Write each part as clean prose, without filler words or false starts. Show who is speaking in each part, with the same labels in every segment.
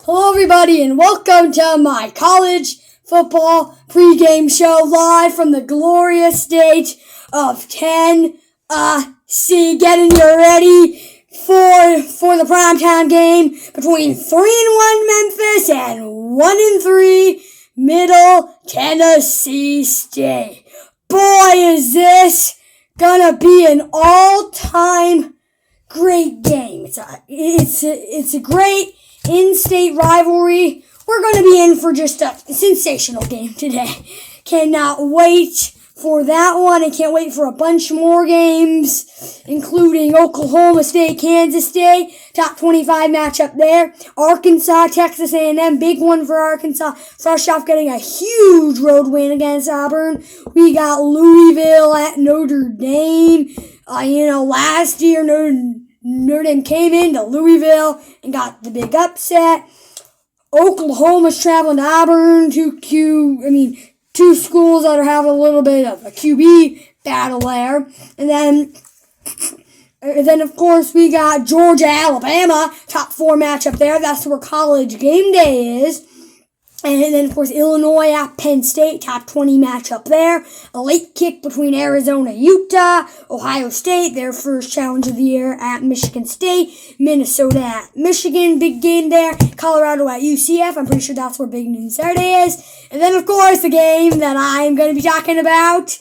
Speaker 1: Hello everybody and welcome to my college football pregame show live from the glorious state of Tennessee. Getting you ready for the primetime game between 3-1 Memphis and 1-3 Middle Tennessee State. Boy, is this gonna be an all-time great game. It's a great in-state rivalry. We're going to be in for just a sensational game today. Cannot wait for that one. I can't wait for a bunch more games, including Oklahoma State, Kansas State, top 25 matchup there. Arkansas, Texas A&M, big one for Arkansas. Fresh off getting a huge road win against Auburn. We got Louisville at Notre Dame. Last year Notre Dame came into Louisville and got the big upset. Oklahoma's traveling to Auburn, two schools that are having a little bit of a QB battle there. And then of course, we got Georgia, Alabama, top 4 matchup there. That's where college game day is. And then, of course, Illinois at Penn State, top 20 matchup there. A late kick between Arizona, Utah, Ohio State, their first challenge of the year at Michigan State. Minnesota at Michigan, big game there. Colorado at UCF, I'm pretty sure that's where Big Noon Saturday is. And then, of course, the game that I'm going to be talking about,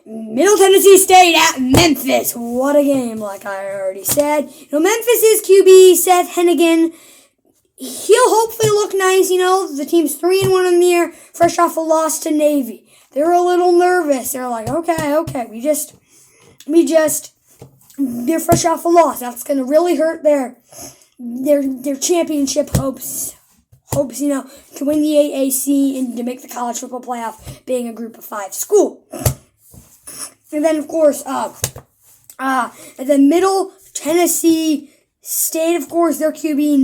Speaker 1: Middle Tennessee State at Memphis. What a game, like I already said. Memphis' QB, Seth Hennigan. He'll hopefully look nice, the team's 3-1 in the year, fresh off a loss to Navy. They're a little nervous. They're like, okay, they're fresh off a loss. That's going to really hurt their championship hopes, to win the AAC and to make the college football playoff, being a group of 5 school. And then, of course, and then Middle Tennessee State, of course, their QB,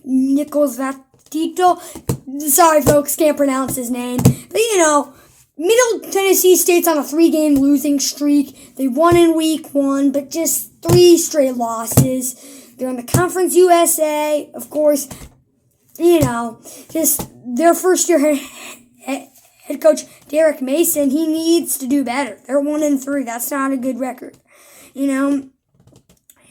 Speaker 1: Nichols Vatito. Sorry, folks, can't pronounce his name. But, Middle Tennessee State's on a 3-game losing streak. They won in week 1, but just 3 straight losses. They're in the Conference USA, of course. Just their first-year head coach, Derek Mason, he needs to do better. They're 1-3. That's not a good record.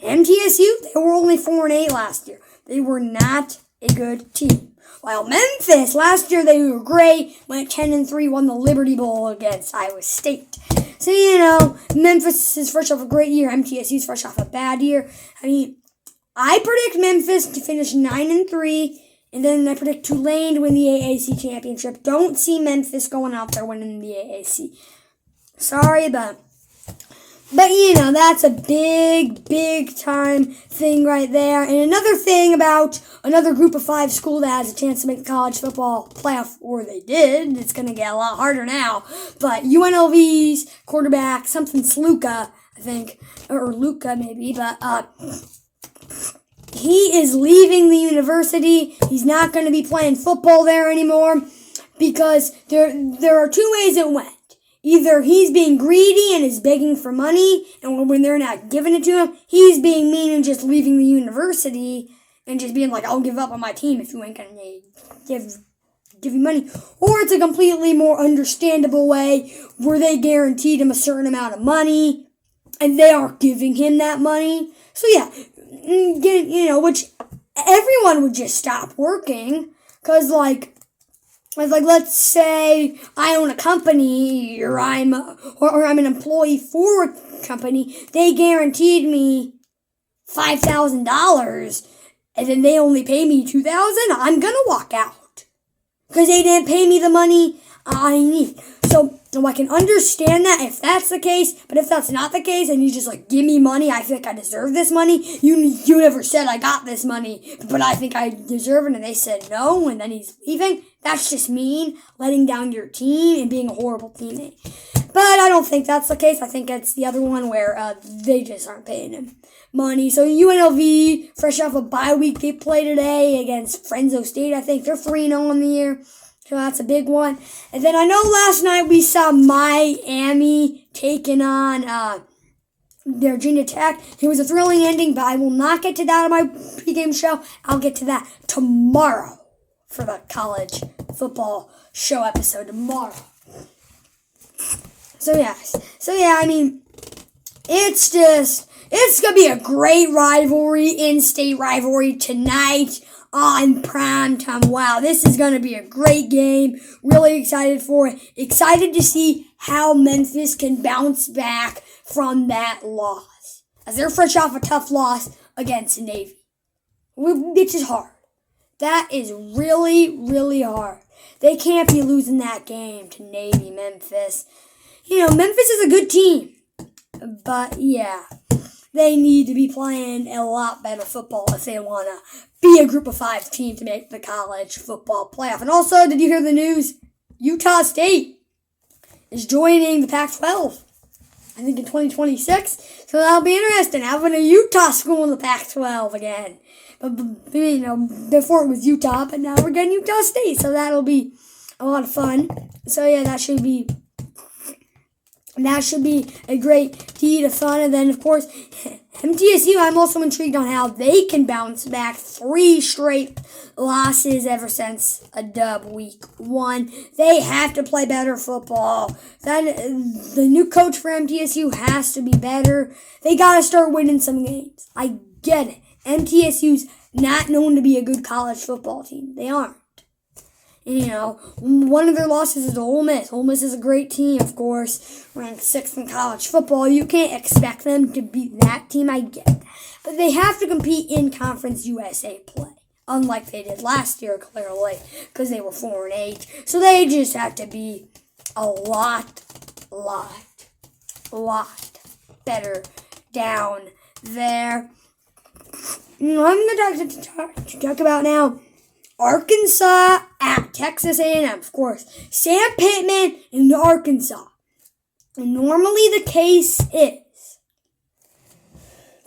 Speaker 1: MTSU, they were only 4-8 last year. They were not a good team. While Memphis, last year they were great, went 10-3, won the Liberty Bowl against Iowa State. So, Memphis is fresh off a great year. MTSU is fresh off a bad year. I predict Memphis to finish 9-3, and then I predict Tulane to win the AAC championship. Don't see Memphis going out there winning the AAC. Sorry, but that's a big time thing right there. And another thing about another group of 5 school that has a chance to make the college football playoff, or they did. It's going to get a lot harder now. But UNLV's quarterback, something Sluka, I think, or Luca maybe, but he is leaving the university. He's not going to be playing football there anymore because there are 2 ways it went. Either he's being greedy and is begging for money, and when they're not giving it to him, he's being mean and just leaving the university and just being like, I'll give up on my team if you ain't going to give me money. Or it's a completely more understandable way where they guaranteed him a certain amount of money and they aren't giving him that money. So yeah, which everyone would just stop working because let's say I own a company or I'm an employee for a company. They guaranteed me $5,000 and then they only pay me $2,000. I'm going to walk out because they didn't pay me the money I need. So I can understand that if that's the case, but if that's not the case and you just give me money, I think I deserve this money. You never said I got this money, but I think I deserve it, and they said no, and then he's leaving. That's just mean, letting down your team and being a horrible teammate. But I don't think that's the case. I think it's the other one where they just aren't paying him money. So UNLV, fresh off a bye week, they play today against Fresno State. I think they're 3-0 on the year. So that's a big one. And then I know last night we saw Miami taking on Virginia Tech. It was a thrilling ending, but I will not get to that on my pregame show. I'll get to that tomorrow for the college football show episode tomorrow. So yeah, I mean, it's going to be a great rivalry, in-state rivalry tonight on primetime. Wow, this is going to be a great game. Really excited for it. Excited to see how Memphis can bounce back from that loss, as they're fresh off a tough loss against Navy, which is hard. That is really, really hard. They can't be losing that game to Navy, Memphis. Memphis is a good team, but yeah, they need to be playing a lot better football if they want to be a group of 5 team to make the college football playoff. And also, did you hear the news? Utah State is joining the Pac-12, I think in 2026. So that'll be interesting, having a Utah school in the Pac-12 again. But before it was Utah, but now we're getting Utah State, so that'll be a lot of fun. So yeah, that should be a great deed of fun. And then, of course, MTSU, I'm also intrigued on how they can bounce back 3 straight losses ever since a dub week 1. They have to play better football. The new coach for MTSU has to be better. They got to start winning some games. I get it. MTSU's not known to be a good college football team. They aren't. One of their losses is to Ole Miss. Ole Miss is a great team, of course, ranked 6th in college football. You can't expect them to beat that team, I get it. But they have to compete in Conference USA play, unlike they did last year, clearly, because they were 4-8. So they just have to be a lot better down there. I'm going to talk about now Arkansas at Texas A&M, of course. Sam Pittman in Arkansas. And normally the case is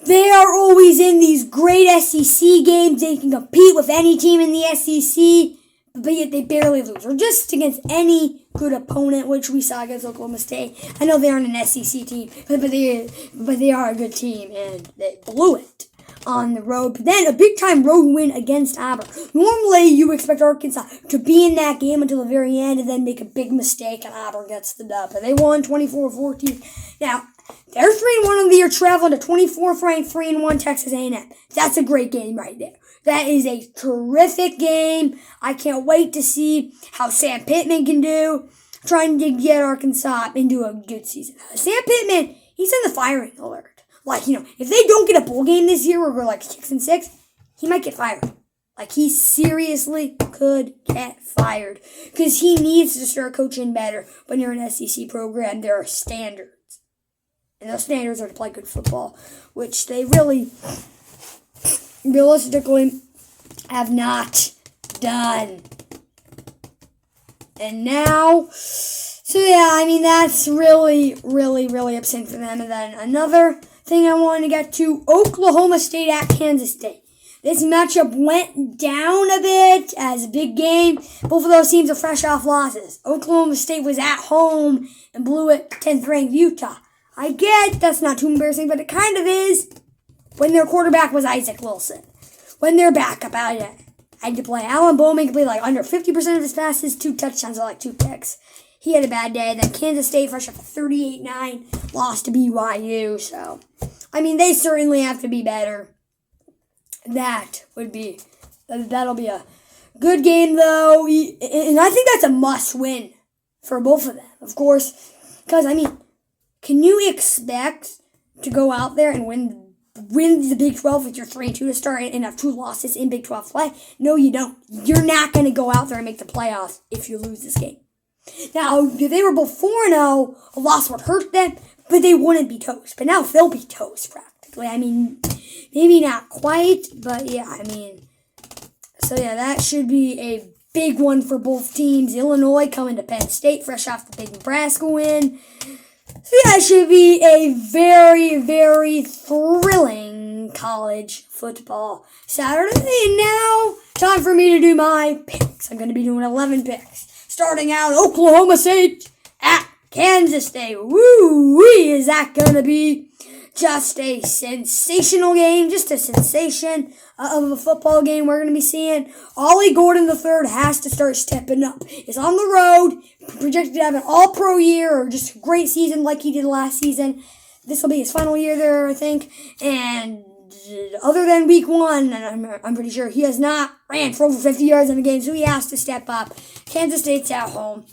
Speaker 1: they are always in these great SEC games. They can compete with any team in the SEC, but yet they barely lose. Or just against any good opponent, which we saw against Oklahoma State. I know they aren't an SEC team, but they are a good team, and they blew it on the road. But then a big-time road win against Auburn. Normally, you expect Arkansas to be in that game until the very end and then make a big mistake, and Auburn gets the dub. But they won 24-14. Now, they're 3-1 on the year, traveling to 24th ranked 3-1 Texas A&M. That's a great game right there. That is a terrific game. I can't wait to see how Sam Pittman can do, trying to get Arkansas into a good season. Sam Pittman, he's in the firing alert. If they don't get a bowl game this year, or we're 6-6, he might get fired. He seriously could get fired. Because he needs to start coaching better. When you're an SEC program, there are standards. And those standards are to play good football, which they really, realistically, have not done. And now, that's really, really, really upsetting for them. And then another thing I wanted to get to, Oklahoma State at Kansas State. This matchup went down a bit as a big game. Both of those teams are fresh off losses. Oklahoma State was at home and blew it 10th ranked Utah. I get that's not too embarrassing, but it kind of is when their quarterback was Isaac Wilson. When their backup, I had to play. Alan Bowman completed under 50% of his passes, 2 touchdowns, 2 picks. He had a bad day. Then Kansas State, fresh off a 38-9, lost to BYU. So, they certainly have to be better. That'll be a good game, though. And I think that's a must-win for both of them, of course. Because, can you expect to go out there and win the Big 12 with your 3-2 to start and have 2 losses in Big 12 play? No, you don't. You're not going to go out there and make the playoffs if you lose this game. Now, if they were both 4-0, a loss would hurt them, but they wouldn't be toast. But now they'll be toast, practically. Maybe not quite, but yeah, that should be a big one for both teams. Illinois coming to Penn State, fresh off the big Nebraska win. So yeah, it should be a very, very thrilling college football Saturday. And now, time for me to do my picks. I'm going to be doing 11 picks. Starting out, Oklahoma State at Kansas State. Woo-wee, is that going to be just a sensational game, just a sensation of a football game we're going to be seeing. Ollie Gordon III has to start stepping up. He's on the road, projected to have an all-pro year or just a great season like he did last season. This will be his final year there, I think. And other than week 1, and I'm pretty sure he has not ran for over 50 yards in a game, so he has to step up. Kansas State's at home.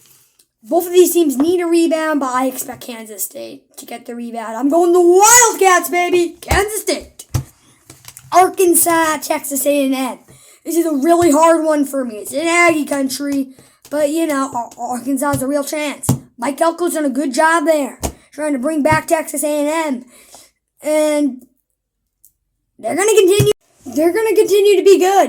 Speaker 1: Both of these teams need a rebound, but I expect Kansas State to get the rebound. I'm going the Wildcats, baby! Kansas State. Arkansas, Texas A&M. This is a really hard one for me. It's in Aggie country, but, Arkansas has a real chance. Mike Elko's done a good job there, trying to bring back Texas A&M. And they're going to continue. They're going to continue to be good,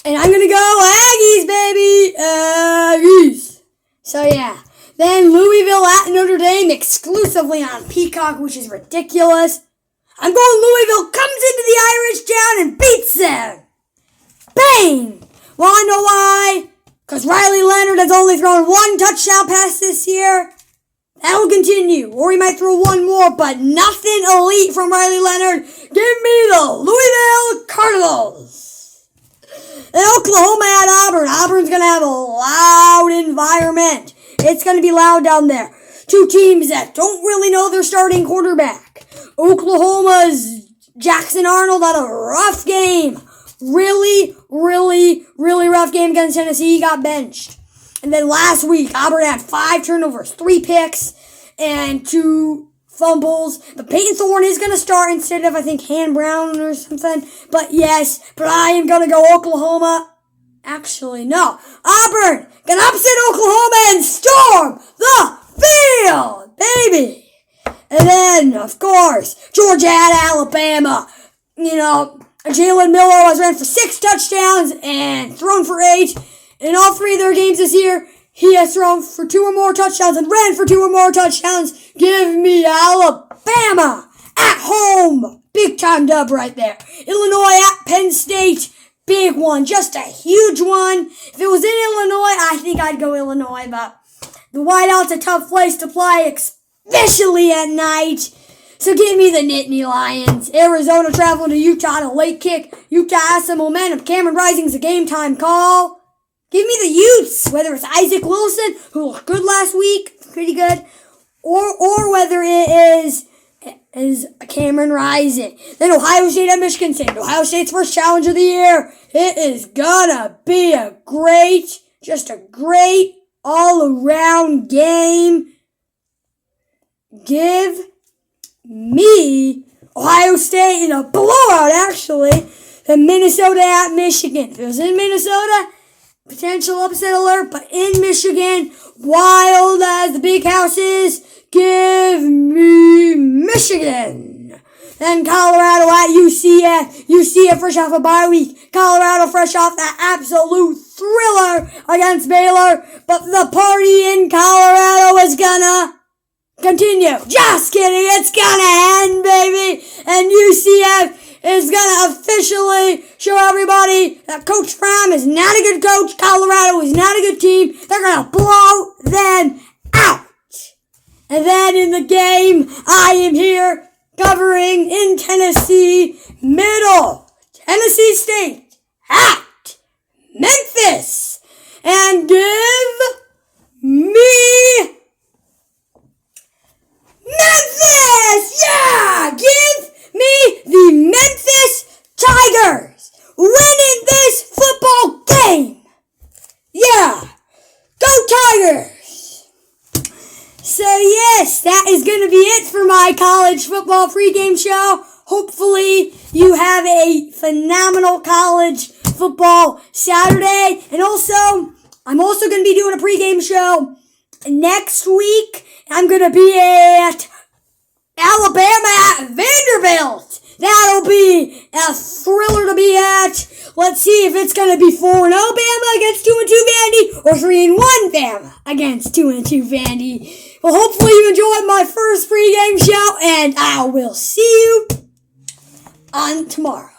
Speaker 1: And I'm going to go Aggies, baby! Aggies! So, yeah. Then Louisville at Notre Dame exclusively on Peacock, which is ridiculous. I'm going Louisville comes into the Irish town and beats them. Bang! Well, I know why. Because Riley Leonard has only thrown 1 touchdown pass this year. That will continue. Or he might throw 1 more, but nothing elite from Riley Leonard. Give me the Louisville Cardinals. And Oklahoma at Auburn. Auburn's going to have a loud environment. It's going to be loud down there. 2 teams that don't really know their starting quarterback. Oklahoma's Jackson Arnold had a rough game. Really, really, really rough game against Tennessee. He got benched. And then last week, Auburn had 5 turnovers, 3 picks, and 2 fumbles. But Peyton Thorne is going to start instead of, I think, Han Brown or something. But I am going to go Oklahoma. Actually, no. Auburn going to upset Oklahoma and storm the field, baby. And then, of course, Georgia at Alabama. Jalen Miller has ran for 6 touchdowns and thrown for 8. In all 3 of their games this year, he has thrown for 2 or more touchdowns and ran for 2 or more touchdowns. Give me Alabama at home. Big time dub right there. Illinois at Penn State. Big one. Just a huge one. If it was in Illinois, I think I'd go Illinois, but the Whiteout's a tough place to play, especially at night. So give me the Nittany Lions. Arizona traveling to Utah on a late kick. Utah has some momentum. Cameron Rising's a game time call. Give me the Utes, whether it's Isaac Wilson, who looked good last week, pretty good, or whether it is Cameron Rising. Then Ohio State at Michigan State. Ohio State's first challenge of the year. It is gonna be a great all-around game. Give me Ohio State in a blowout, actually. Then Minnesota at Michigan. If it was in Minnesota, potential upset alert, but in Michigan, wild as the big house is, give me Michigan. Then Colorado at UCF. UCF fresh off a bye week. Colorado fresh off that absolute thriller against Baylor. But the party in Colorado is gonna continue. Just kidding. It's gonna end, baby. And UCF is gonna officially show everybody that Coach Fromm is not a good coach. Colorado is not a good team. They're gonna blow them out. And then in the game, I am here covering in Tennessee, Tennessee State at Memphis. And give me Memphis! Yeah! Give me the Memphis Tigers winning this football game. Yeah. Go Tigers! So yes, that is going to be it for my college football pregame show. Hopefully you have a phenomenal college football Saturday. And I'm also going to be doing a pregame show next week. I'm going to be at Alabama at Vanderbilt. That'll be a thriller to be at. Let's see if it's going to be 4-0 Bama against 2-2 Vandy or 3-1 Bama against 2-2 Vandy. Well, hopefully you enjoyed my first pregame show, and I will see you on tomorrow.